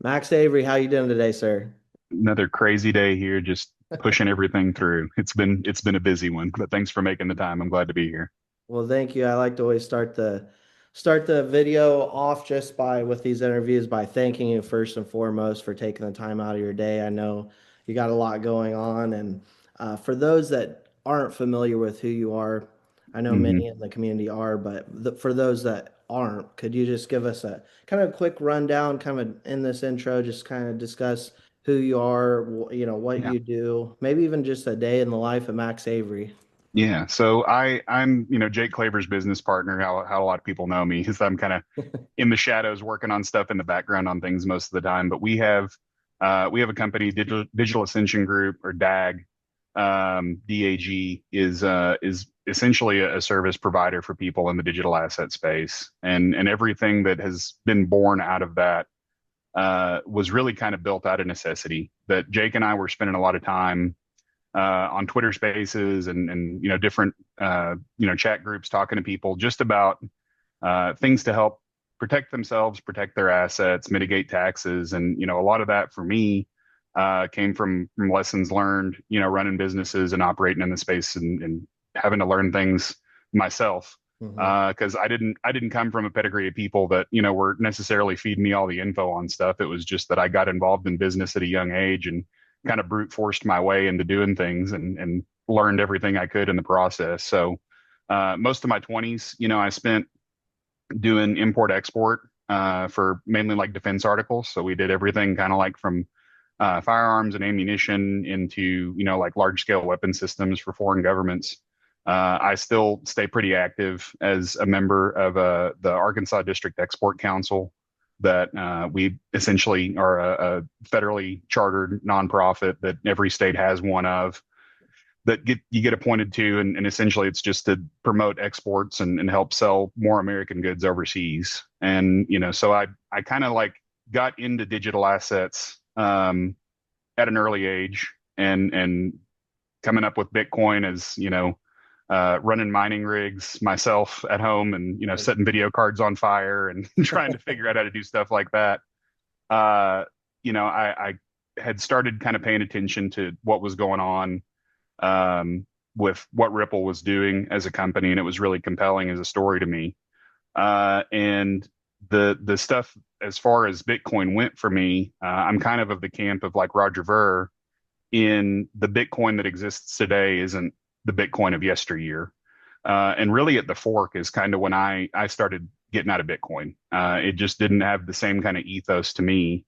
Max Avery, how you doing today, sir? Another crazy day here, just pushing everything through. It's been a busy one, but thanks for making the time. I'm glad to be here. Well, thank you. I like to always start the video off just by with these interviews by thanking you first and foremost for taking the time out of your day. I know you got a lot going on, and for those that aren't familiar with who you are, I know hmm many in the community are, but for those that aren't, could you just give us a kind of quick rundown, kind of in this intro, just kind of discuss who you are, what Yeah. you do, maybe even just a day in the life of Max Avery. Yeah. So I'm, Jake Claver's business partner. How a lot of people know me is I'm kind of in the shadows working on stuff in the background on things most of the time. But we have a company, Digital Ascension Group, or DAG. DAG is essentially a service provider for people in the digital asset space, and everything that has been born out of that was really kind of built out of necessity. That Jake and I were spending a lot of time on Twitter Spaces and different chat groups talking to people just about things to help protect themselves, protect their assets, mitigate taxes, and a lot of that for me came from lessons learned, running businesses and operating in the space and having to learn things myself. Mhm. Because I didn't come from a pedigree of people that were necessarily feeding me all the info on stuff. It was just that I got involved in business at a young age and kind of brute forced my way into doing things and learned everything I could in the process. So most of my 20s, I spent doing import export for mainly like defense articles. So we did everything kind of like from firearms and ammunition into like large scale weapon systems for foreign governments. I still stay pretty active as a member of the Arkansas District Export Council. That we essentially are a federally chartered nonprofit that every state has one of that you get appointed to, and essentially it's just to promote exports and help sell more American goods overseas. And so I kind of like got into digital assets at an early age, and coming up with Bitcoin as running mining rigs myself at home, and setting video cards on fire and trying to figure out how to do stuff like that. Uh, I had started kind of paying attention to what was going on with what Ripple was doing as a company, and it was really compelling as a story to me. And the stuff as far as Bitcoin went for me, I'm kind of the camp of like Roger Ver in the Bitcoin that exists today isn't the Bitcoin of yesteryear. And really at the fork is kind of when I started getting out of Bitcoin. It just didn't have the same kind of ethos to me